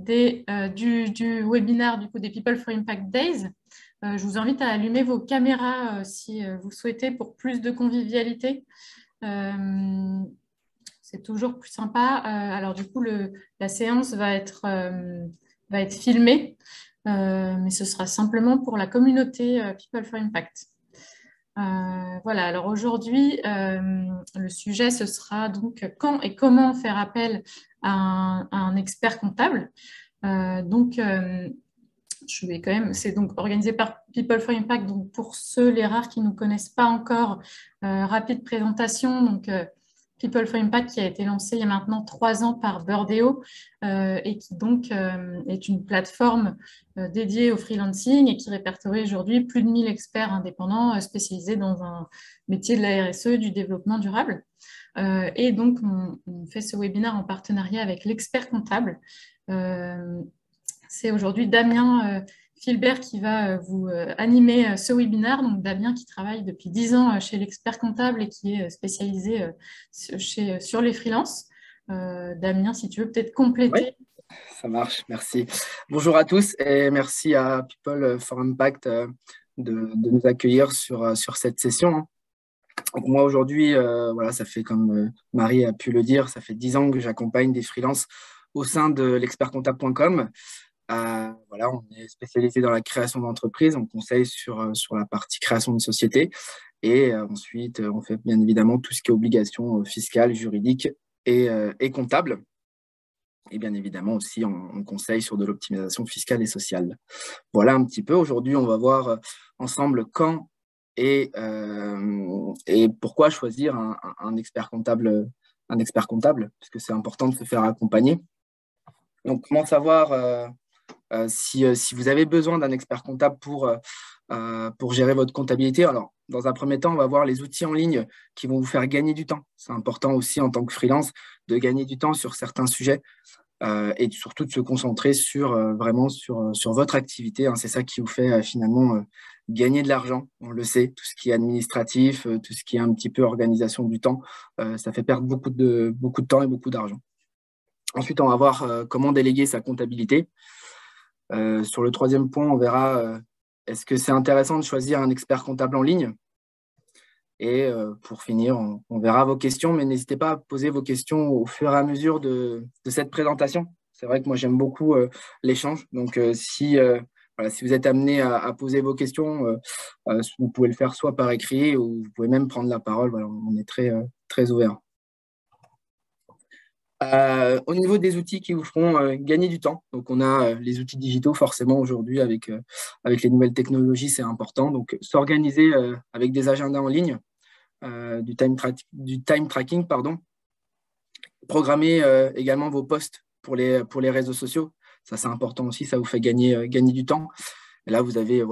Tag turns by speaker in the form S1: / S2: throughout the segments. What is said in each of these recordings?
S1: du webinaire des People for Impact Days. Je vous invite à allumer vos caméras si vous souhaitez pour plus de convivialité. C'est toujours plus sympa. Alors du coup, la séance va être filmée, mais ce sera simplement pour la communauté People for Impact. Voilà, alors aujourd'hui, le sujet, ce sera donc quand et comment faire appel à un expert comptable. C'est donc organisé par People for Impact. Donc pour ceux, les rares qui ne nous connaissent pas encore, rapide présentation. Donc People for Impact qui a été lancé il y a maintenant 3 ans par Birdeo et qui donc est une plateforme dédiée au freelancing et qui répertorie aujourd'hui plus de 1000 experts indépendants spécialisés dans un métier de la RSE, du développement durable. Et donc, on fait ce webinaire en partenariat avec l'expert comptable. C'est aujourd'hui Damien Filbert qui va vous animer ce webinaire. Donc, Damien qui travaille depuis 10 ans chez l'expert comptable et qui est spécialisé sur les freelances. Damien, si tu veux peut-être compléter.
S2: Oui, ça marche, merci. Bonjour à tous et merci à People for Impact de nous accueillir sur cette session. Moi, aujourd'hui, voilà, ça fait, comme Marie a pu le dire, ça fait 10 ans que j'accompagne des freelances au sein de l'expertcomptable.com. Voilà, on est spécialisé dans la création d'entreprises, on conseille sur la partie création de société et ensuite, on fait bien évidemment tout ce qui est obligations fiscales, juridiques et comptables. Et bien évidemment aussi, on conseille sur de l'optimisation fiscale et sociale. Voilà un petit peu. Aujourd'hui, on va voir ensemble quand et pourquoi choisir un expert comptable, puisque c'est important de se faire accompagner. Donc, comment savoir si vous avez besoin d'un expert comptable pour gérer votre comptabilité? Alors, dans un premier temps, on va voir les outils en ligne qui vont vous faire gagner du temps. C'est important aussi en tant que freelance de gagner du temps sur certains sujets et surtout de se concentrer vraiment sur votre activité. Hein. C'est ça qui vous fait finalement gagner de l'argent. On le sait, tout ce qui est administratif, tout ce qui est un petit peu organisation du temps, ça fait perdre beaucoup de temps et beaucoup d'argent. Ensuite, on va voir comment déléguer sa comptabilité. Sur le troisième point, on verra est-ce que c'est intéressant de choisir un expert comptable en ligne. Et pour finir, on verra vos questions, mais n'hésitez pas à poser vos questions au fur et à mesure de cette présentation. C'est vrai que moi, j'aime beaucoup l'échange. Donc, si vous êtes amené à poser vos questions, vous pouvez le faire soit par écrit ou vous pouvez même prendre la parole. Voilà, on est très ouvert. Au niveau des outils qui vous feront gagner du temps, donc on a les outils digitaux forcément aujourd'hui avec les nouvelles technologies, c'est important. Donc s'organiser avec des agendas en ligne, du time tracking, pardon. Programmer également vos posts pour les réseaux sociaux, ça c'est important aussi, ça vous fait gagner du temps. Et là vous avez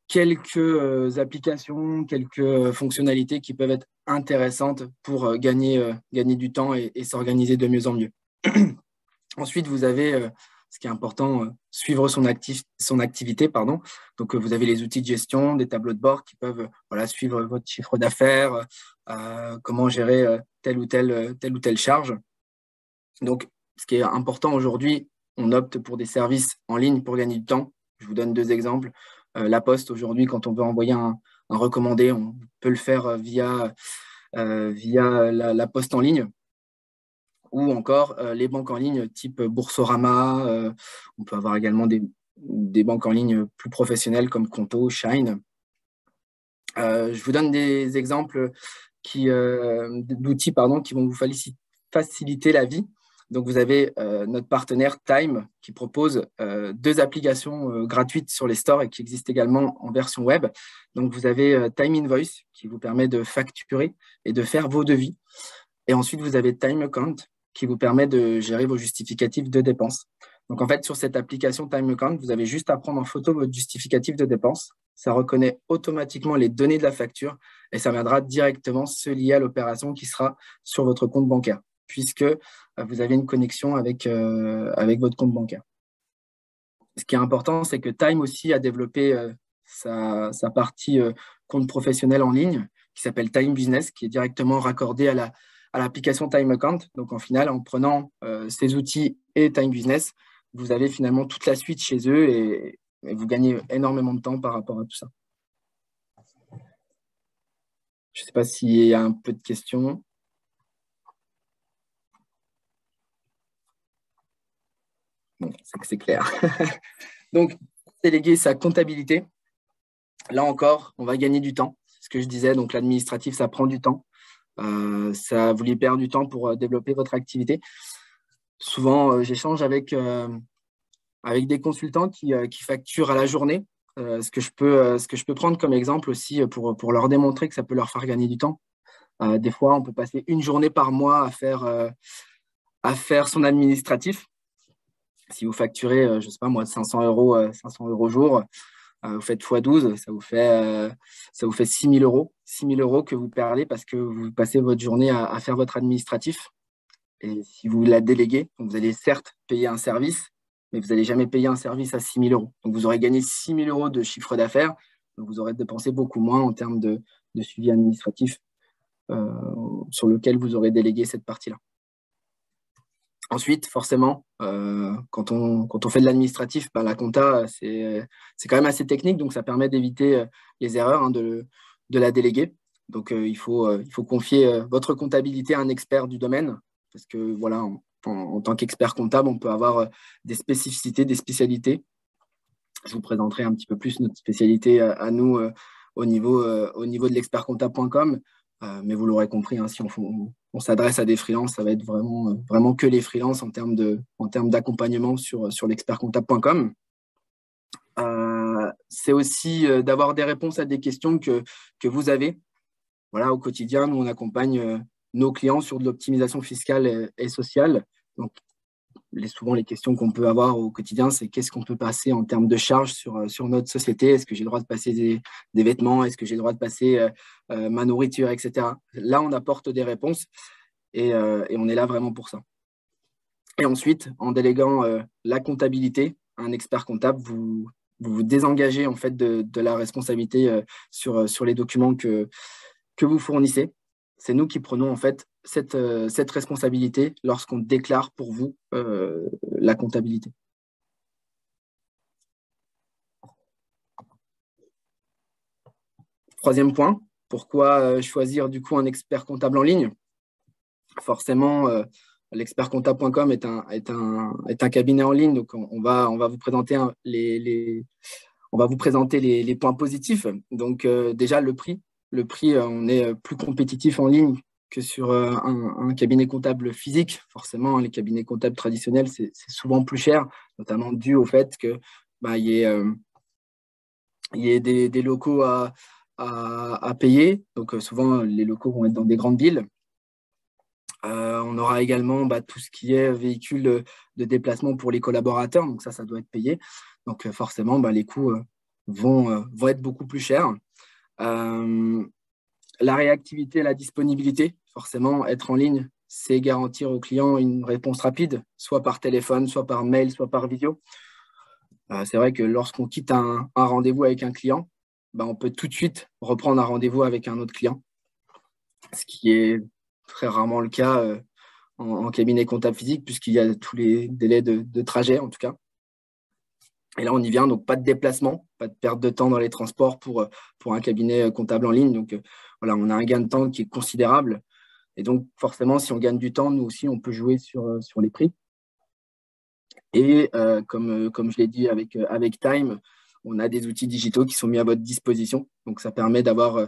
S2: quelques applications, quelques fonctionnalités qui peuvent être intéressantes pour gagner du temps et s'organiser de mieux en mieux. Ensuite, vous avez, ce qui est important, suivre son activité. Pardon. Donc, vous avez les outils de gestion, des tableaux de bord qui peuvent suivre votre chiffre d'affaires, comment gérer telle ou telle charge. Donc, ce qui est important aujourd'hui, on opte pour des services en ligne pour gagner du temps. Je vous donne 2 exemples. La Poste, aujourd'hui, quand on veut envoyer un recommandé, on peut le faire via la Poste en ligne. Ou encore les banques en ligne type Boursorama. On peut avoir également des banques en ligne plus professionnelles comme Conto, Shine. Je vous donne des exemples d'outils qui vont vous faciliter la vie. Donc, vous avez notre partenaire Time qui propose 2 applications gratuites sur les stores et qui existent également en version web. Donc, vous avez Time Invoice qui vous permet de facturer et de faire vos devis. Et ensuite, vous avez Time Account qui vous permet de gérer vos justificatifs de dépenses. Donc, en fait, sur cette application Time Account, vous avez juste à prendre en photo votre justificatif de dépenses. Ça reconnaît automatiquement les données de la facture et ça viendra directement se lier à l'opération qui sera sur votre compte bancaire, puisque vous avez une connexion avec votre compte bancaire. Ce qui est important, c'est que Time aussi a développé sa partie compte professionnel en ligne qui s'appelle Time Business, qui est directement raccordé à l'application Time Account. Donc, en final, en prenant ces outils et Time Business, vous avez finalement toute la suite chez eux et vous gagnez énormément de temps par rapport à tout ça. Je ne sais pas s'il y a un peu de questions. Bon, c'est clair. Donc, déléguer sa comptabilité. Là encore, on va gagner du temps. C'est ce que je disais. Donc, l'administratif, ça prend du temps. Ça vous libère du temps pour développer votre activité. Souvent, j'échange avec des consultants qui facturent à la journée. Ce que je peux prendre comme exemple aussi pour leur démontrer que ça peut leur faire gagner du temps. Des fois, on peut passer une journée par mois à faire son administratif. Si vous facturez, je ne sais pas moi, 500 € jour, vous faites x12, ça vous fait 6 000 €. 6 000 € que vous perdez parce que vous passez votre journée à faire votre administratif. Et si vous la déléguez, vous allez certes payer un service, mais vous n'allez jamais payer un service à 6 000 €. Donc, vous aurez gagné 6 000 € de chiffre d'affaires. Donc, vous aurez dépensé beaucoup moins en termes de suivi administratif sur lequel vous aurez délégué cette partie-là. Ensuite, forcément, quand on fait de l'administratif, la compta, c'est quand même assez technique, donc ça permet d'éviter les erreurs de la déléguer. Donc, il faut confier votre comptabilité à un expert du domaine, parce que voilà, en tant qu'expert comptable, on peut avoir des spécificités, des spécialités. Je vous présenterai un petit peu plus notre spécialité à nous au niveau de l'expertcomptable.com. Mais vous l'aurez compris, hein, si on s'adresse à des freelances, ça va être vraiment que les freelances en termes d'accompagnement sur l'expertcomptable.com. C'est aussi d'avoir des réponses à des questions que vous avez. Voilà, au quotidien, nous, on accompagne nos clients sur de l'optimisation fiscale et sociale. Donc, souvent, les questions qu'on peut avoir au quotidien, c'est qu'est-ce qu'on peut passer en termes de charges sur notre société? Est-ce que j'ai le droit de passer des vêtements? Est-ce que j'ai le droit de passer ma nourriture, etc. Là, on apporte des réponses et on est là vraiment pour ça. Et ensuite, en déléguant la comptabilité à un expert comptable, vous vous désengagez en fait de la responsabilité sur les documents que vous fournissez. C'est nous qui prenons en fait cette responsabilité lorsqu'on déclare pour vous la comptabilité. Troisième point, pourquoi choisir du coup un expert comptable en ligne? Forcément, l'expertcomptable.com est un cabinet en ligne, donc on va vous présenter les points positifs. Donc déjà le prix, on est plus compétitif en ligne que sur un cabinet comptable physique. Forcément, les cabinets comptables traditionnels, c'est souvent plus cher, notamment dû au fait qu'il y ait des locaux à payer. Donc souvent, les locaux vont être dans des grandes villes. On aura également tout ce qui est véhicule de déplacement pour les collaborateurs. Donc ça doit être payé. Donc forcément, les coûts vont être beaucoup plus chers. La réactivité et la disponibilité, forcément, être en ligne, c'est garantir au client une réponse rapide, soit par téléphone, soit par mail, soit par vidéo. C'est vrai que lorsqu'on quitte un rendez-vous avec un client, on peut tout de suite reprendre un rendez-vous avec un autre client, ce qui est très rarement le cas en cabinet comptable physique, puisqu'il y a tous les délais de trajet, en tout cas. Et là, on y vient, donc pas de déplacement, pas de perte de temps dans les transports pour un cabinet comptable en ligne. Donc, voilà, on a un gain de temps qui est considérable. Et donc, forcément, si on gagne du temps, nous aussi, on peut jouer sur les prix. Et comme je l'ai dit avec Time, on a des outils digitaux qui sont mis à votre disposition. Donc, ça permet d'avoir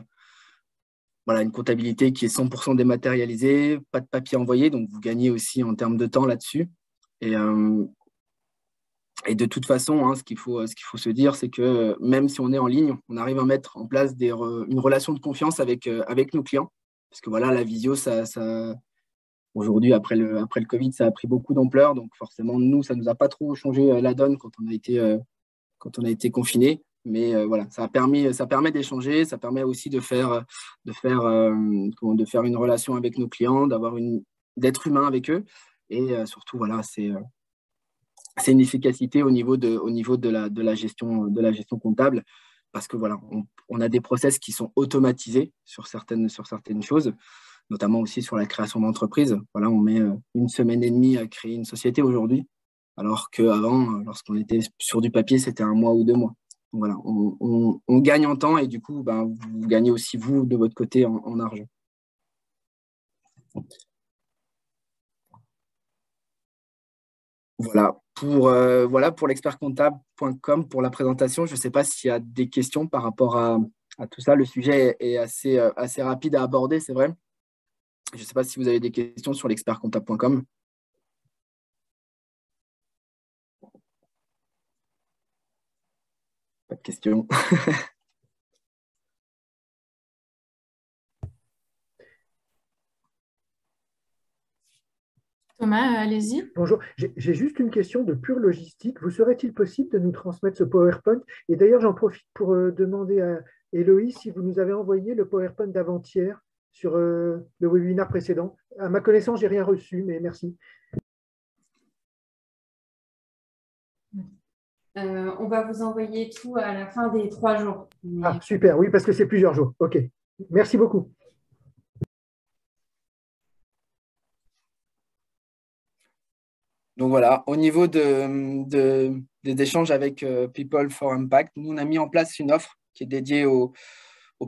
S2: une comptabilité qui est 100% dématérialisée, pas de papier envoyé. Donc, vous gagnez aussi en termes de temps là-dessus. Et de toute façon, ce qu'il faut se dire, c'est que même si on est en ligne, on arrive à mettre en place une relation de confiance avec nos clients. Parce que voilà, la visio, aujourd'hui, après le Covid, ça a pris beaucoup d'ampleur. Donc forcément, nous, ça ne nous a pas trop changé la donne quand on a été confinés. Mais voilà, ça permet d'échanger, ça permet aussi de faire une relation avec nos clients, d'être humain avec eux. Et surtout, voilà, c'est une efficacité au niveau de la gestion comptable, parce que voilà, on a des process qui sont automatisés sur certaines choses, notamment aussi sur la création d'entreprise. Voilà, on met 1 semaine et demie à créer une société aujourd'hui. alors qu'avant, lorsqu'on était sur du papier, c'était 1 mois ou 2 mois. Donc voilà, on gagne en temps et du coup, ben, vous gagnez aussi, vous, de votre côté, en argent. Voilà pour l'expertcomptable.com pour la présentation. Je ne sais pas s'il y a des questions par rapport à tout ça. Le sujet est assez rapide à aborder, c'est vrai. Je ne sais pas si vous avez des questions sur l'expertcomptable.com. Pas de questions.
S1: Thomas, allez-y.
S3: Bonjour, j'ai juste une question de pure logistique. Vous serait-il possible de nous transmettre ce PowerPoint? Et d'ailleurs, j'en profite pour demander à Héloïse si vous nous avez envoyé le PowerPoint d'avant-hier sur le webinaire précédent. À ma connaissance, je n'ai rien reçu, mais merci.
S4: On va vous envoyer tout à la fin des 3 jours.
S3: Ah, super, oui, parce que c'est plusieurs jours. OK. Merci beaucoup.
S2: Donc voilà, au niveau des échanges avec People for Impact, nous, on a mis en place une offre qui est dédiée aux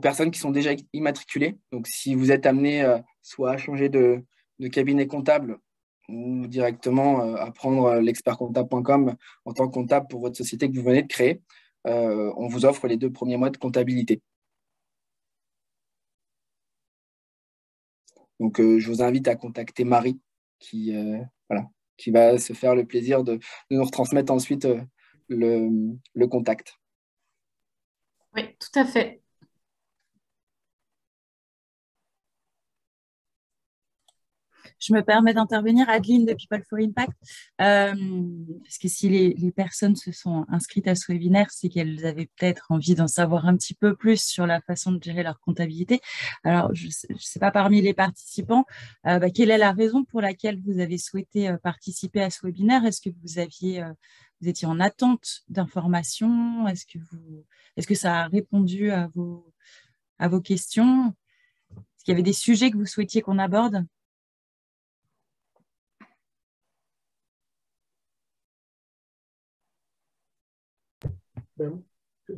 S2: personnes qui sont déjà immatriculées. Donc, si vous êtes amené soit à changer de cabinet comptable ou directement à prendre l'expertcomptable.com en tant que comptable pour votre société que vous venez de créer, on vous offre les 2 premiers mois de comptabilité. Donc, je vous invite à contacter Marie qui va se faire le plaisir de nous retransmettre ensuite le contact.
S1: Oui, tout à fait.
S5: Je me permets d'intervenir, Adeline de People for Impact, parce que si les personnes se sont inscrites à ce webinaire, c'est qu'elles avaient peut-être envie d'en savoir un petit peu plus sur la façon de gérer leur comptabilité. Alors, je sais pas parmi les participants, quelle est la raison pour laquelle vous avez souhaité participer à ce webinaire? Est-ce que vous étiez en attente d'informations? Est-ce que ça a répondu à vos questions? Est-ce qu'il y avait des sujets que vous souhaitiez qu'on aborde?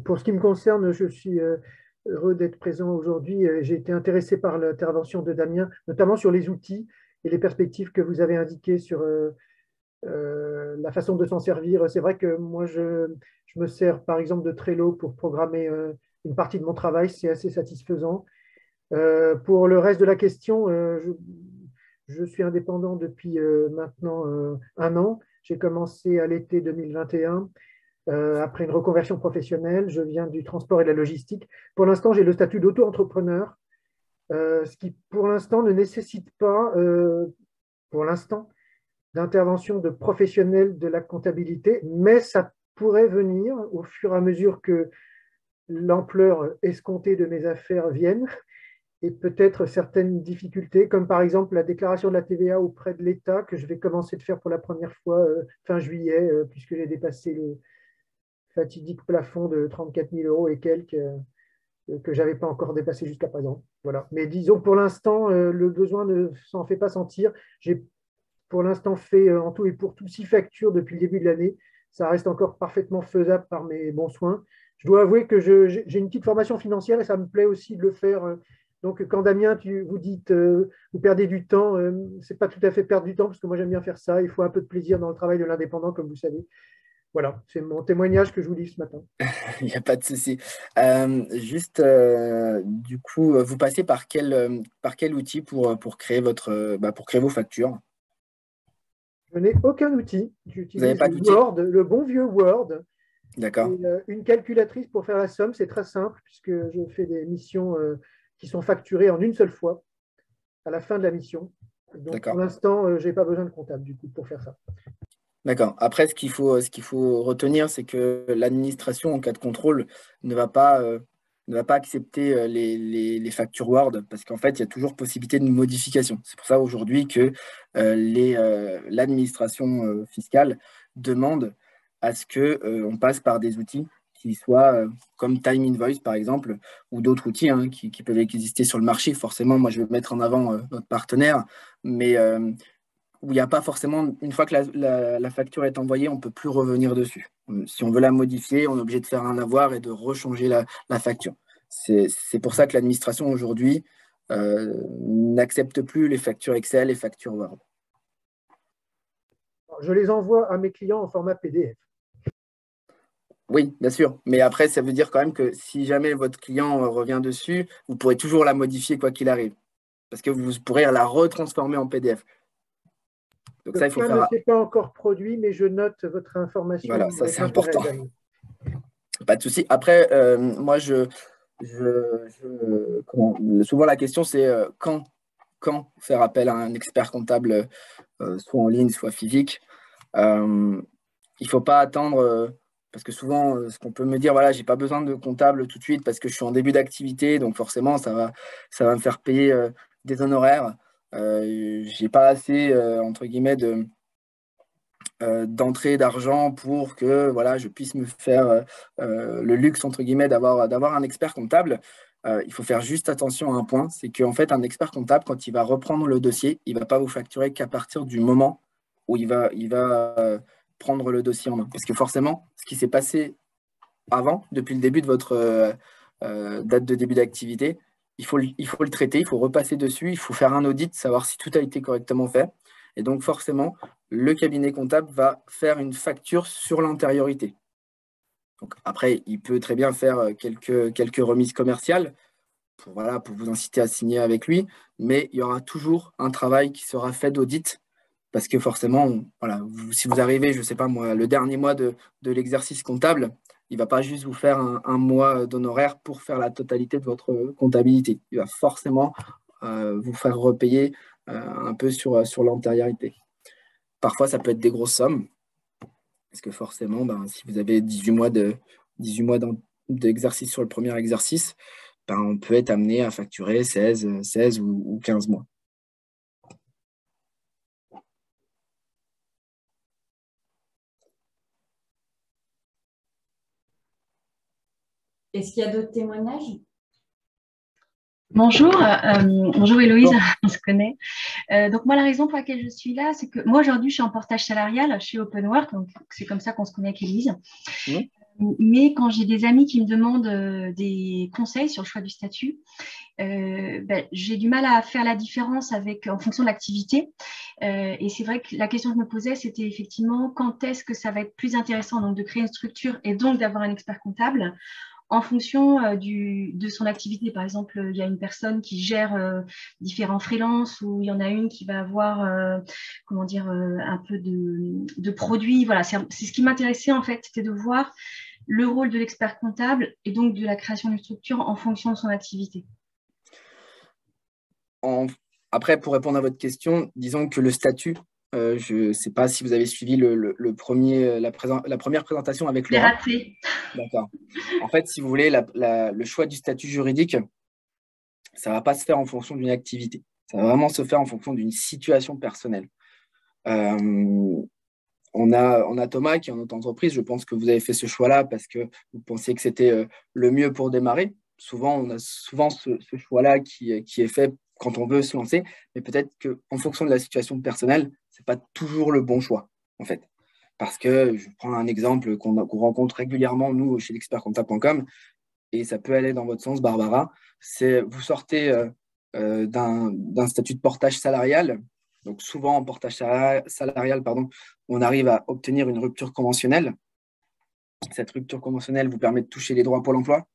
S3: Pour ce qui me concerne, je suis heureux d'être présent aujourd'hui. J'ai été intéressé par l'intervention de Damien, notamment sur les outils et les perspectives que vous avez indiquées sur la façon de s'en servir. C'est vrai que moi, je me sers par exemple de Trello pour programmer une partie de mon travail. C'est assez satisfaisant. Pour le reste de la question, je suis indépendant depuis maintenant 1 an. J'ai commencé à l'été 2021. Après une reconversion professionnelle, je viens du transport et de la logistique. Pour l'instant, j'ai le statut d'auto-entrepreneur, ce qui pour l'instant ne nécessite pas, pour l'instant, d'intervention de professionnels de la comptabilité, mais ça pourrait venir au fur et à mesure que l'ampleur escomptée de mes affaires vienne et peut-être certaines difficultés, comme par exemple la déclaration de la TVA auprès de l'État que je vais commencer de faire pour la première fois fin juillet, puisque j'ai dépassé le fatidique plafond de 34 000 euros et quelques que je n'avais pas encore dépassé jusqu'à présent. Voilà. Mais disons, pour l'instant, le besoin ne s'en fait pas sentir. J'ai pour l'instant fait en tout et pour tout 6 factures depuis le début de l'année. Ça reste encore parfaitement faisable par mes bons soins. Je dois avouer que j'ai une petite formation financière et ça me plaît aussi de le faire. Donc, quand Damien, vous dites vous perdez du temps, ce n'est pas tout à fait perdre du temps parce que moi j'aime bien faire ça. Il faut un peu de plaisir dans le travail de l'indépendant, comme vous savez. Voilà, c'est mon témoignage que je vous livre ce matin.
S2: Il n'y a pas de souci. Du coup, vous passez par quel outil pour créer pour créer vos factures?
S3: Je n'ai aucun outil.
S2: Vous n'avez
S3: J'utilise
S2: pas d'outil?
S3: Word, le bon vieux Word.
S2: D'accord.
S3: Et, une calculatrice pour faire la somme, c'est très simple puisque je fais des missions qui sont facturées en une seule fois à la fin de la mission. Donc pour l'instant, je n'ai pas besoin de comptable du coup pour faire ça.
S2: D'accord. Après, ce qu'il faut retenir, c'est que l'administration, en cas de contrôle, ne va pas accepter les factures Word parce qu'en fait, il y a toujours possibilité de modification. C'est pour ça aujourd'hui que l'administration fiscale demande à ce qu'on passe par des outils qui soient comme Time Invoice, par exemple, ou d'autres outils qui peuvent exister sur le marché. Forcément, moi, je vais mettre en avant notre partenaire, mais où il n'y a pas forcément, une fois que la facture est envoyée, on ne peut plus revenir dessus. Si on veut la modifier, on est obligé de faire un avoir et de rechanger la facture. C'est pour ça que l'administration aujourd'hui n'accepte plus les factures Excel et factures Word.
S3: Je les envoie à mes clients en format PDF.
S2: Oui, bien sûr. Mais après, ça veut dire quand même que si jamais votre client revient dessus, vous pourrez toujours la modifier quoi qu'il arrive. Parce que vous pourrez la retransformer en PDF. Donc ça, il faut
S3: Le cas
S2: faire.
S3: ne s'est pas encore produit, mais je note votre information
S2: Voilà, ça
S3: avec
S2: c'est
S3: intérêt,
S2: important.
S3: Dany.
S2: Pas de souci. Après, moi, souvent la question c'est quand faire appel à un expert comptable, soit en ligne, soit physique. Il ne faut pas attendre, parce que souvent, ce qu'on peut me dire, voilà, j'ai pas besoin de comptable tout de suite parce que je suis en début d'activité, donc forcément, ça va me faire payer des honoraires. J'ai pas assez, entre guillemets, d'entrée d'argent pour que voilà, je puisse me faire le luxe, entre guillemets, d'avoir un expert comptable. Il faut faire juste attention à un point, c'est qu'en fait, un expert comptable, quand il va reprendre le dossier, il ne va pas vous facturer qu'à partir du moment où il va prendre le dossier en main. Parce que forcément, ce qui s'est passé avant, depuis le début de votre date de début d'activité, il faut le traiter, il faut repasser dessus, il faut faire un audit, savoir si tout a été correctement fait. Et donc, forcément, le cabinet comptable va faire une facture sur l'antériorité. Donc, après, il peut très bien faire quelques remises commerciales pour vous inciter à signer avec lui, mais il y aura toujours un travail qui sera fait d'audit parce que forcément, si vous arrivez, je ne sais pas moi, le dernier mois de l'exercice comptable, il ne va pas juste vous faire un mois d'honoraires pour faire la totalité de votre comptabilité. Il va forcément vous faire repayer un peu sur l'antériorité. Parfois, ça peut être des grosses sommes, parce que forcément, si vous avez 18 mois d'exercice sur le premier exercice, on peut être amené à facturer 16 ou 15 mois.
S4: Est-ce qu'il y a d'autres témoignages?
S6: Bonjour, bonjour Héloïse, on se connaît. Donc moi, la raison pour laquelle je suis là, c'est que moi aujourd'hui, je suis en portage salarial chez Openwork, donc c'est comme ça qu'on se connaît avec Héloïse.
S2: Mmh.
S6: Mais quand j'ai des amis qui me demandent des conseils sur le choix du statut, j'ai du mal à faire la différence en fonction de l'activité. Et c'est vrai que la question que je me posais, c'était effectivement quand est-ce que ça va être plus intéressant donc, de créer une structure et donc d'avoir un expert comptable en fonction de son activité. Par exemple, il y a une personne qui gère différents freelances ou il y en a une qui va avoir un peu de produits. Voilà, c'est ce qui m'intéressait en fait, c'était de voir le rôle de l'expert comptable et donc de la création d'une structure en fonction de son activité.
S2: Après, pour répondre à votre question, disons que le statut, je ne sais pas si vous avez suivi la première présentation avec Laura.
S6: Raté.
S2: D'accord. En fait, si vous voulez, le choix du statut juridique, ça ne va pas se faire en fonction d'une activité. Ça va vraiment se faire en fonction d'une situation personnelle. On a Thomas qui est en notre entreprise. Je pense que vous avez fait ce choix-là parce que vous pensiez que c'était le mieux pour démarrer. Souvent, on a ce choix-là qui est fait quand on veut se lancer, mais peut-être qu'en fonction de la situation personnelle, ce n'est pas toujours le bon choix, en fait. Parce que, je prends un exemple qu'on rencontre régulièrement, nous, chez l'expertcomptable.com, et ça peut aller dans votre sens, Barbara, c'est vous sortez d'un statut de portage salarial. Donc souvent, en portage salarial, on arrive à obtenir une rupture conventionnelle. Cette rupture conventionnelle vous permet de toucher les droits Pôle emploi.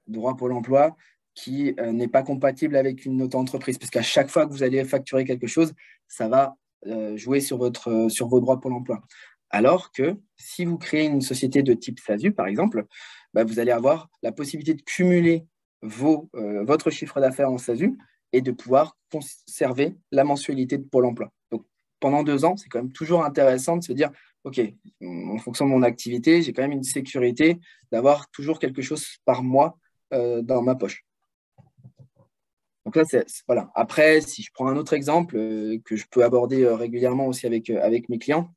S2: Droit Pôle emploi qui n'est pas compatible avec une auto-entreprise, parce qu'à chaque fois que vous allez facturer quelque chose, ça va jouer sur vos droits Pôle emploi. Alors que si vous créez une société de type SASU, par exemple, vous allez avoir la possibilité de cumuler votre chiffre d'affaires en SASU et de pouvoir conserver la mensualité de Pôle emploi. Donc, pendant 2 ans, c'est quand même toujours intéressant de se dire, OK, en fonction de mon activité, j'ai quand même une sécurité d'avoir toujours quelque chose par mois dans ma poche. Donc là, voilà. Après, si je prends un autre exemple que je peux aborder régulièrement aussi avec mes clients,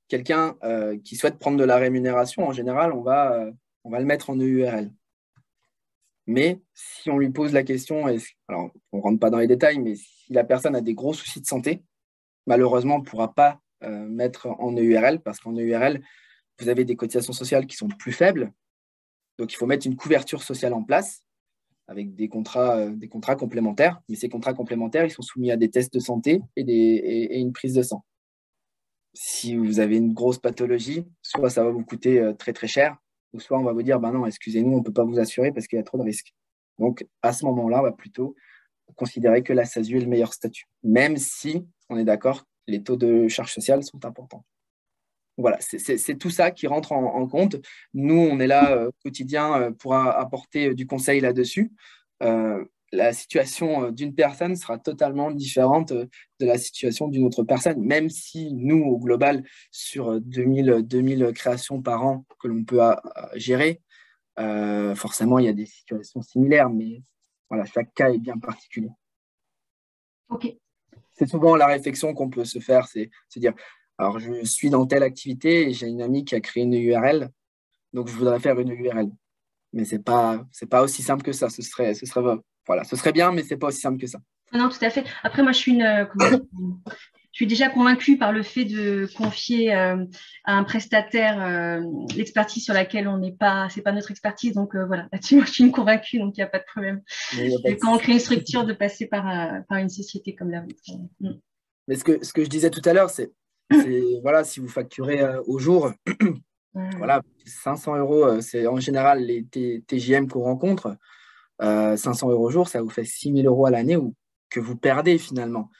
S2: quelqu'un qui souhaite prendre de la rémunération, en général, on va le mettre en EURL. Mais si on lui pose la question, alors on ne rentre pas dans les détails, mais si la personne a des gros soucis de santé, malheureusement, on ne pourra pas mettre en EURL parce qu'en EURL, vous avez des cotisations sociales qui sont plus faibles. Donc, il faut mettre une couverture sociale en place avec des contrats complémentaires. Mais ces contrats complémentaires, ils sont soumis à des tests de santé et une prise de sang. Si vous avez une grosse pathologie, soit ça va vous coûter très, très cher, ou soit on va vous dire, non, excusez-nous, on ne peut pas vous assurer parce qu'il y a trop de risques. Donc, à ce moment-là, on va plutôt considérer que la SASU est le meilleur statut, même si on est d'accord, les taux de charges sociales sont importants. Voilà, c'est tout ça qui rentre en compte. Nous, on est là au quotidien pour apporter du conseil là-dessus. La situation d'une personne sera totalement différente de la situation d'une autre personne, même si nous, au global, sur 2000 créations par an que l'on peut gérer, forcément, il y a des situations similaires, mais voilà, chaque cas est bien particulier.
S6: Ok.
S2: C'est souvent la réflexion qu'on peut se faire, c'est se dire, alors je suis dans telle activité et j'ai une amie qui a créé une URL, donc je voudrais faire une URL. Mais c'est pas aussi simple que ça. Ce serait bien, mais c'est pas aussi simple que ça.
S6: Non, tout à fait. Après, moi, je suis déjà convaincue par le fait de confier à un prestataire l'expertise sur laquelle c'est pas notre expertise. Donc voilà, là-dessus, moi, je suis une convaincue, donc il n'y a pas de problème. Quand on crée une structure, de passer par une société comme la vôtre.
S2: Mais ce que je disais tout à l'heure, c'est voilà, si vous facturez au jour, voilà, 500 €, c'est en général les TJM qu'on rencontre. 500 € au jour, ça vous fait 6 000 € à l'année que vous perdez finalement.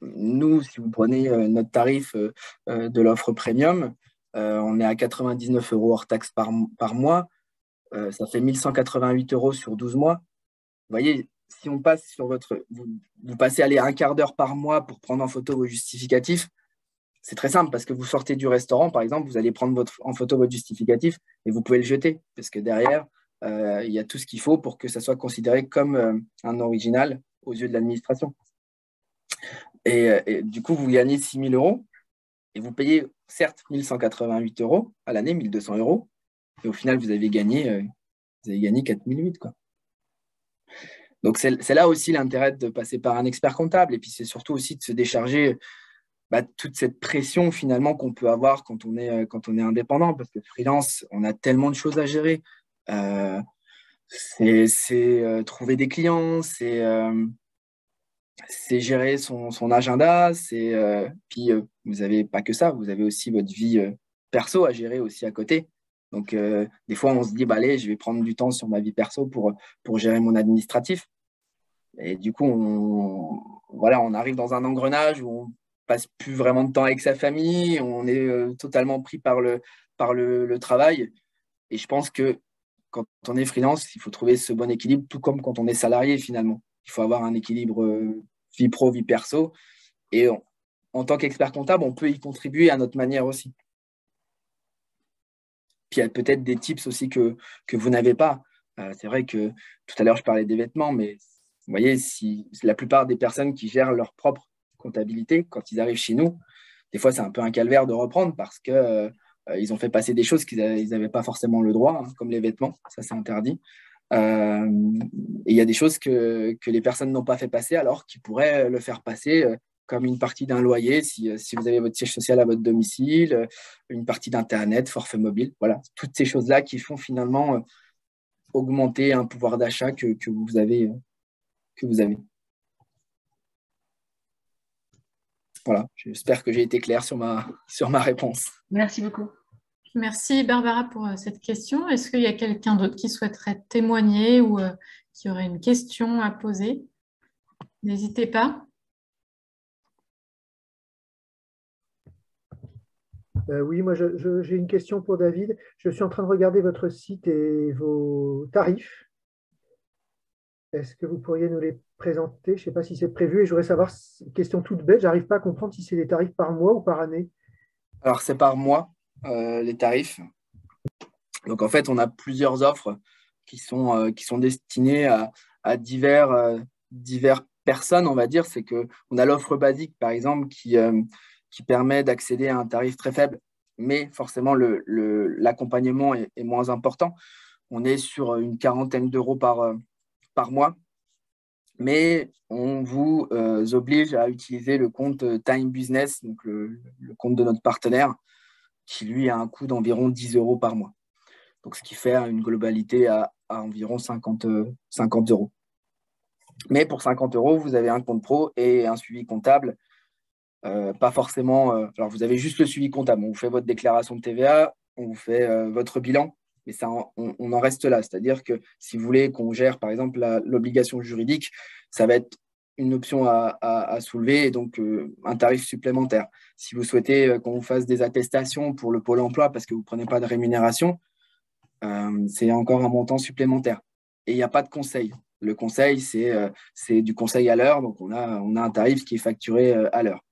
S2: Nous, si vous prenez notre tarif de l'offre premium, on est à 99 € hors taxe par mois. Ça fait 1 188 € sur 12 mois. Vous voyez, si on passe sur vous passez un quart d'heure par mois pour prendre en photo vos justificatifs, c'est très simple parce que vous sortez du restaurant, par exemple, vous allez prendre en photo votre justificatif et vous pouvez le jeter parce que derrière, il y a tout ce qu'il faut pour que ça soit considéré comme un original aux yeux de l'administration. Et du coup, vous gagnez 6 000 € et vous payez certes 1 188 € à l'année, 1 200 €, et au final, vous avez gagné 4 008 €, quoi. Donc, c'est là aussi l'intérêt de passer par un expert comptable. Et puis, c'est surtout aussi de se décharger toute cette pression finalement qu'on peut avoir quand on est indépendant. Parce que freelance, on a tellement de choses à gérer. C'est trouver des clients, c'est gérer son agenda. Puis, vous n'avez pas que ça. Vous avez aussi votre vie perso à gérer aussi à côté. Donc, des fois, on se dit, allez, je vais prendre du temps sur ma vie perso pour gérer mon administratif. Et du coup, on arrive dans un engrenage où on passe plus vraiment de temps avec sa famille, on est totalement pris par le travail. Et je pense que quand on est freelance, il faut trouver ce bon équilibre, tout comme quand on est salarié finalement. Il faut avoir un équilibre vie pro, vie perso. Et en tant qu'expert comptable, on peut y contribuer à notre manière aussi. Puis il y a peut-être des tips aussi que vous n'avez pas. C'est vrai que tout à l'heure, je parlais des vêtements, mais vous voyez, si la plupart des personnes qui gèrent leur propre comptabilité, quand ils arrivent chez nous, des fois, c'est un peu un calvaire de reprendre parce qu'ils ont fait passer des choses qu'ils n'avaient pas forcément le droit, hein, comme les vêtements, ça c'est interdit. Et il y a des choses que les personnes n'ont pas fait passer alors qu'ils pourraient le faire passer comme une partie d'un loyer, si vous avez votre siège social à votre domicile, une partie d'Internet, forfait mobile, voilà, toutes ces choses-là qui font finalement augmenter un pouvoir d'achat que vous avez. Voilà, j'espère que j'ai été clair sur ma réponse.
S6: Merci beaucoup.
S1: Merci Barbara pour cette question. Est-ce qu'il y a quelqu'un d'autre qui souhaiterait témoigner ou qui aurait une question à poser? N'hésitez pas.
S3: Oui, moi j'ai une question pour David. Je suis en train de regarder votre site et vos tarifs. Est-ce que vous pourriez nous les présenter? Je ne sais pas si c'est prévu et je voudrais savoir, question toute bête, je n'arrive pas à comprendre si c'est des tarifs par mois ou par année.
S2: Alors, c'est par mois, les tarifs. Donc, en fait, on a plusieurs offres qui sont destinées à diverses personnes, on va dire. C'est qu'on a l'offre basique, par exemple, qui permet d'accéder à un tarif très faible, mais forcément, l'accompagnement est moins important. on est sur une quarantaine d'euros par mois. Mais on vous oblige à utiliser le compte Time Business, donc le compte de notre partenaire, qui lui a un coût d'environ 10 euros par mois. Donc, ce qui fait une globalité à environ 50 euros. Mais pour 50 euros, vous avez un compte pro et un suivi comptable. Pas forcément. Alors, vous avez juste le suivi comptable. On vous fait votre déclaration de TVA, on vous fait votre bilan, mais ça, on en reste là. C'est-à-dire que si vous voulez qu'on gère, par exemple, l'obligation juridique, ça va être une option à soulever et donc un tarif supplémentaire. Si vous souhaitez qu'on vous fasse des attestations pour le pôle emploi parce que vous ne prenez pas de rémunération, c'est encore un montant supplémentaire. Et il n'y a pas de conseil. Le conseil, c'est du conseil à l'heure, donc on a un tarif qui est facturé à l'heure.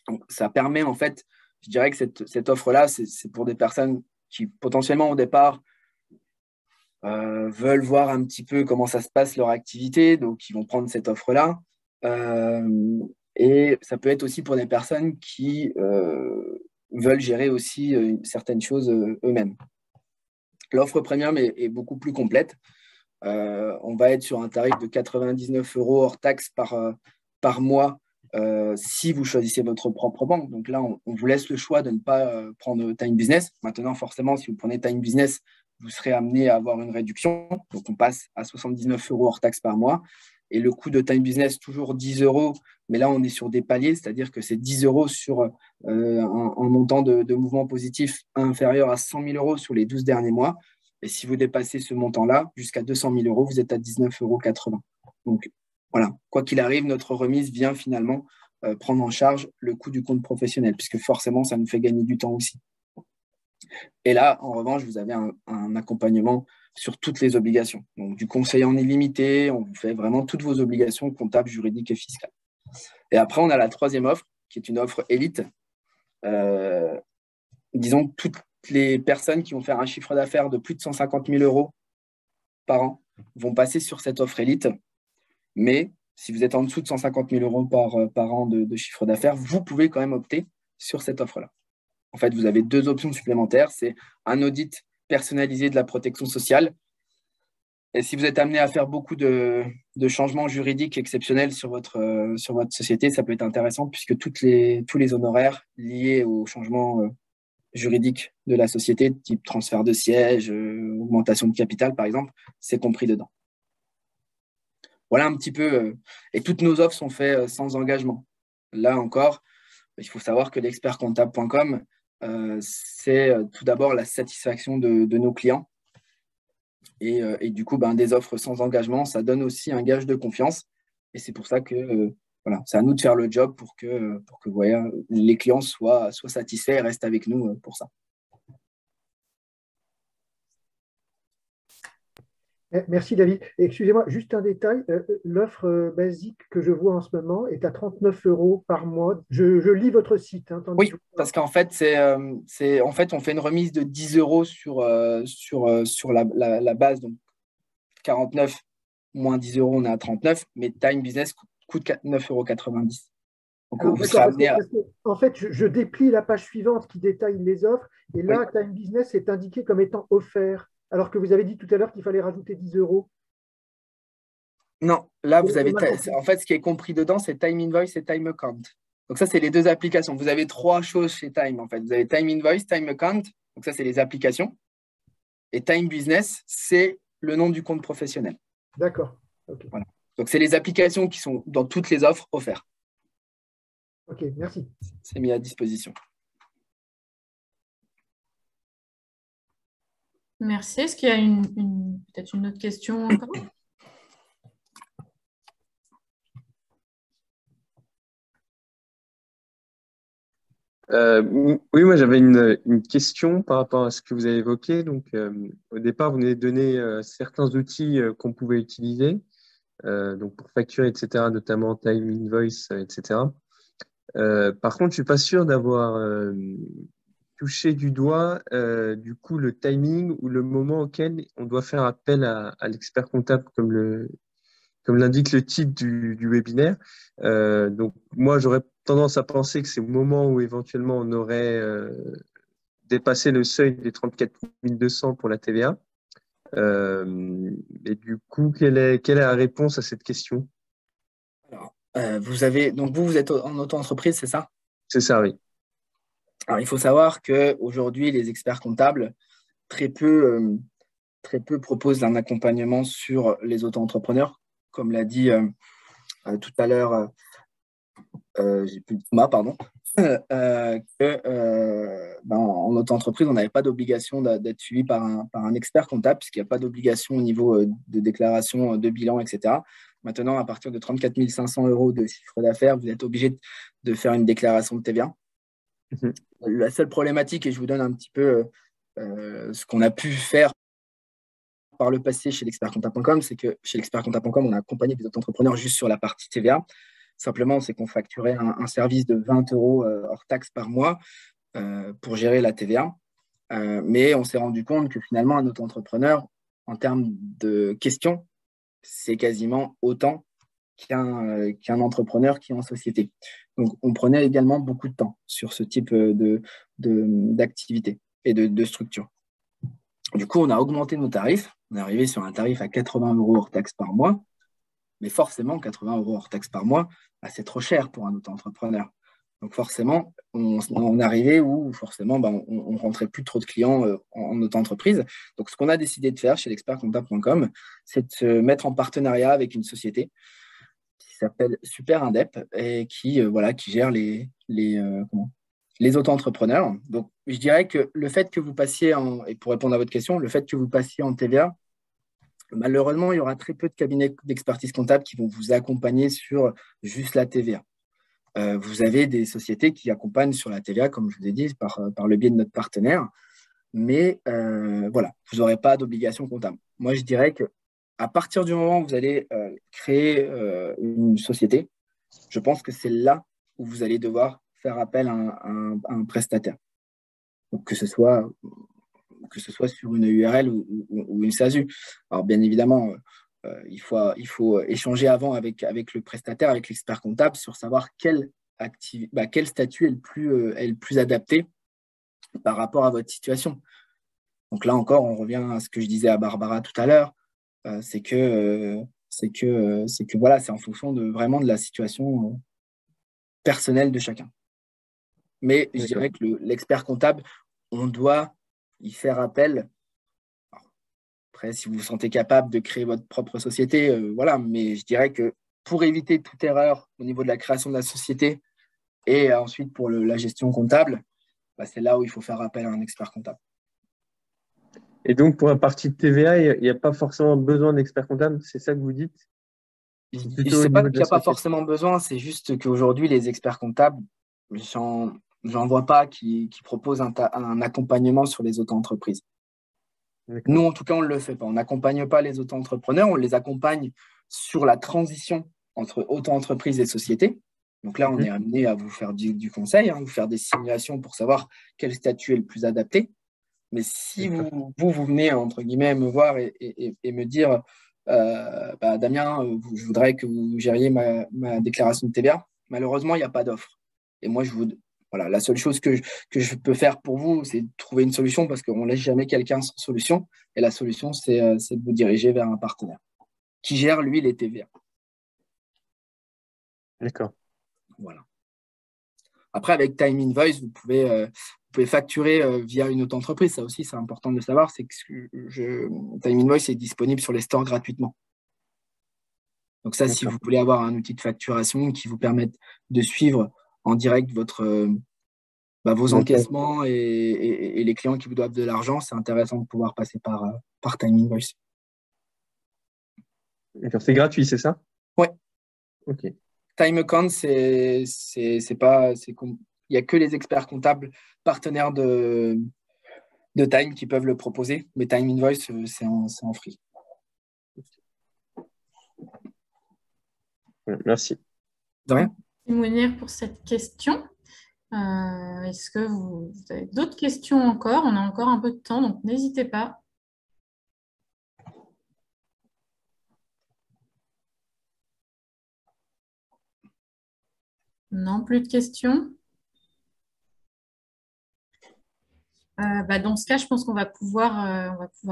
S2: Donc, ça permet, en fait, je dirais que cette offre-là, c'est pour des personnes qui, potentiellement, au départ, veulent voir un petit peu comment ça se passe leur activité, donc ils vont prendre cette offre-là. Et ça peut être aussi pour des personnes qui veulent gérer aussi certaines choses eux-mêmes. L'offre premium est beaucoup plus complète. On va être sur un tarif de 99 euros hors taxe par mois si vous choisissez votre propre banque. Donc là, on vous laisse le choix de ne pas prendre Time Business. Maintenant, forcément, si vous prenez Time Business, vous serez amené à avoir une réduction. Donc, on passe à 79 euros hors taxe par mois. Et le coût de Time Business, toujours 10 euros. Mais là, on est sur des paliers, c'est-à-dire que c'est 10 euros sur un montant de mouvement positif inférieur à 100 000 euros sur les 12 derniers mois. Et si vous dépassez ce montant-là, jusqu'à 200 000 euros, vous êtes à 19,80 euros. Donc, voilà, quoi qu'il arrive, notre remise vient finalement prendre en charge le coût du compte professionnel, puisque forcément, ça nous fait gagner du temps aussi. Et là, en revanche, vous avez un accompagnement sur toutes les obligations. Donc, du conseil en illimité, on vous fait vraiment toutes vos obligations comptables, juridiques et fiscales. Et après, on a la troisième offre, qui est une offre élite. Disons, toutes les personnes qui vont faire un chiffre d'affaires de plus de 150 000 euros par an vont passer sur cette offre élite. Mais si vous êtes en dessous de 150 000 euros par an de chiffre d'affaires, vous pouvez quand même opter sur cette offre-là. En fait, vous avez deux options supplémentaires. C'est un audit personnalisé de la protection sociale. Et si vous êtes amené à faire beaucoup de changements juridiques exceptionnels sur votre société, ça peut être intéressant puisque tous les honoraires liés au changement juridique de la société, type transfert de siège, augmentation de capital, par exemple, c'est compris dedans. Voilà un petit peu. Et toutes nos offres sont faites sans engagement. Là encore, il faut savoir que l'expertcomptable.com, c'est tout d'abord la satisfaction de nos clients. Et du coup, des offres sans engagement, ça donne aussi un gage de confiance. Et c'est pour ça que voilà, c'est à nous de faire le job pour que voyez, les clients soient satisfaits et restent avec nous pour ça.
S3: Merci David. Excusez-moi, juste un détail. L'offre basique que je vois en ce moment est à 39 euros par mois. Je lis votre site. Hein,
S2: oui, parce qu'en fait, on fait une remise de 10 euros sur la base. Donc, 49 moins 10 euros, on est à 39. Mais Time Business coûte 9,90 €.
S3: En fait, je déplie la page suivante qui détaille les offres. Et là, oui. Time Business est indiqué comme étant offert. Alors que vous avez dit tout à l'heure qu'il fallait rajouter 10 euros.
S2: Non, là, vous avez. En fait, ce qui est compris dedans, c'est Time Invoice et Time Account. Donc, ça, c'est les deux applications. Vous avez trois choses chez Time, en fait. Vous avez Time Invoice, Time Account. Donc, ça, c'est les applications. Et Time Business, c'est le nom du compte professionnel.
S3: D'accord. Okay.
S2: Voilà. Donc, c'est les applications qui sont dans toutes les offres offertes.
S3: OK, merci.
S2: C'est mis à disposition.
S1: Merci. Est-ce qu'il y a peut-être une autre question encore?
S7: Oui, moi j'avais une question par rapport à ce que vous avez évoqué. Donc, au départ, vous nous avez donné certains outils qu'on pouvait utiliser, donc pour facturer, etc., notamment Time Invoice, etc. Par contre, je suis pas sûr d'avoir touché du doigt du coup le timing ou le moment auquel on doit faire appel à l'expert comptable, comme l'indique le titre du webinaire. Donc moi, j'aurais tendance à penser que c'est au moment où éventuellement on aurait dépassé le seuil des 34 200 pour la TVA. Et du coup, quelle est la réponse à cette question?
S2: Alors, donc vous êtes en auto-entreprise, c'est ça?
S7: C'est ça, oui.
S2: Alors, il faut savoir qu'aujourd'hui, les experts comptables, très peu, très peu proposent un accompagnement sur les auto-entrepreneurs. Comme l'a dit tout à l'heure, j'ai plus de Thomas, pardon, en auto-entreprise, on n'avait pas d'obligation d'être suivi par un expert comptable, puisqu'il n'y a pas d'obligation au niveau de déclaration de bilan, etc. Maintenant, à partir de 34 500 euros de chiffre d'affaires, vous êtes obligé de faire une déclaration de TVA.
S7: Mhm.
S2: La seule problématique, et je vous donne un petit peu ce qu'on a pu faire par le passé chez l'expertcomptable.com, c'est que chez l'expertcomptable.com, on a accompagné des auto-entrepreneurs juste sur la partie TVA. Simplement, c'est qu'on facturait un service de 20 euros hors taxe par mois pour gérer la TVA. Mais on s'est rendu compte que finalement, un auto-entrepreneur, en termes de questions, c'est quasiment autant qu'un entrepreneur qui est en société. Donc, on prenait également beaucoup de temps sur ce type d'activité et de structure. Du coup, on a augmenté nos tarifs. On est arrivé sur un tarif à 80 euros hors taxe par mois. Mais forcément, 80 euros hors taxe par mois, c'est trop cher pour un auto-entrepreneur. Donc forcément, on arrivait où forcément, on ne rentrait plus trop de clients en auto-entreprise. Donc ce qu'on a décidé de faire chez l'expertcomptable.com, c'est de se mettre en partenariat avec une société qui s'appelle Super Indep et qui gère les auto-entrepreneurs. Donc je dirais que le fait que vous passiez et pour répondre à votre question, le fait que vous passiez en TVA, malheureusement, il y aura très peu de cabinets d'expertise comptable qui vont vous accompagner sur juste la TVA. Vous avez des sociétés qui accompagnent sur la TVA, comme je vous ai dit, par le biais de notre partenaire. Mais voilà, vous n'aurez pas d'obligation comptable. Moi, je dirais qu'à partir du moment où vous allez créer une société, je pense que c'est là où vous allez devoir faire appel à un prestataire. Donc, que ce soit sur une URL ou une SASU. Alors, bien évidemment, il faut échanger avant avec le prestataire, avec l'expert comptable, sur savoir quel statut est le plus adapté par rapport à votre situation. Donc là encore, on revient à ce que je disais à Barbara tout à l'heure, c'est que voilà, c'est en fonction vraiment de la situation personnelle de chacun. Mais je dirais que l'expert comptable, on doit y faire appel. Après, si vous vous sentez capable de créer votre propre société, voilà. Mais je dirais que pour éviter toute erreur au niveau de la création de la société et ensuite pour la gestion comptable, c'est là où il faut faire appel à un expert comptable.
S7: Et donc, pour la partie de TVA, il n'y a pas forcément besoin d'expert comptable, c'est ça que vous dites?
S2: Je ne sais pas qu'il n'y a pas forcément besoin, c'est juste qu'aujourd'hui, les experts comptables, j'en vois pas qui proposent un accompagnement sur les auto-entreprises. Nous, en tout cas, on ne le fait pas. On n'accompagne pas les auto-entrepreneurs, on les accompagne sur la transition entre auto-entreprise et société. Donc là, on est amené à vous faire du conseil, vous faire des simulations pour savoir quel statut est le plus adapté. Mais si vous venez, entre guillemets, me voir et me dire Damien, je voudrais que vous gériez ma déclaration de TVA, malheureusement, il n'y a pas d'offre. Et moi, voilà, la seule chose que je peux faire pour vous, c'est de trouver une solution parce qu'on ne laisse jamais quelqu'un sans solution. Et la solution, c'est de vous diriger vers un partenaire qui gère, lui, les TVA.
S7: D'accord.
S2: Voilà. Après, avec Time Invoice, vous pouvez facturer via une autre entreprise. Ça aussi, c'est important de le savoir. C'est que Time Invoice est disponible sur les stores gratuitement. Donc ça, si vous voulez avoir un outil de facturation qui vous permette de suivre en direct vos encaissements et les clients qui vous doivent de l'argent, c'est intéressant de pouvoir passer par Time Invoice.
S7: D'accord, c'est gratuit, c'est ça?
S2: Ouais.
S7: Ok.
S2: Time Account, il n'y a que les experts comptables partenaires de Time qui peuvent le proposer, mais Time Invoice, c'est en free.
S7: Merci.
S2: De rien.
S1: Mounir pour cette question. Est-ce que vous avez d'autres questions encore? On a encore un peu de temps, donc n'hésitez pas. Non, plus de questions? Dans ce cas, je pense qu'on va pouvoir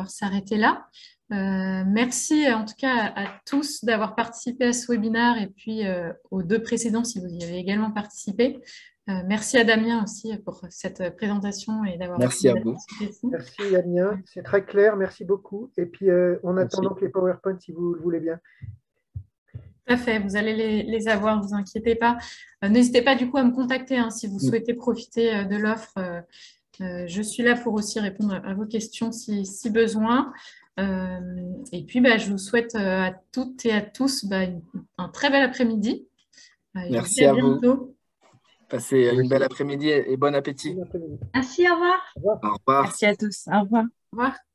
S1: s'arrêter là. Merci en tout cas à tous d'avoir participé à ce webinaire et puis aux 2 précédents si vous y avez également participé. Merci à Damien aussi pour cette présentation et d'avoir
S2: Merci à vous.
S3: Merci Damien, c'est très clair, merci beaucoup. Et puis en attendant que les PowerPoint, si vous le voulez bien.
S1: Tout à fait, vous allez les avoir, ne vous inquiétez pas. N'hésitez pas du coup à me contacter si vous souhaitez profiter de l'offre. Je suis là pour aussi répondre à vos questions si besoin. Et puis, je vous souhaite à toutes et à tous un très bel après-midi.
S2: Merci à vous.
S1: Bientôt.
S2: Passez une belle après-midi et bon appétit.
S6: Merci, au revoir.
S2: Au revoir.
S5: Merci à tous. Au revoir.
S1: Au revoir.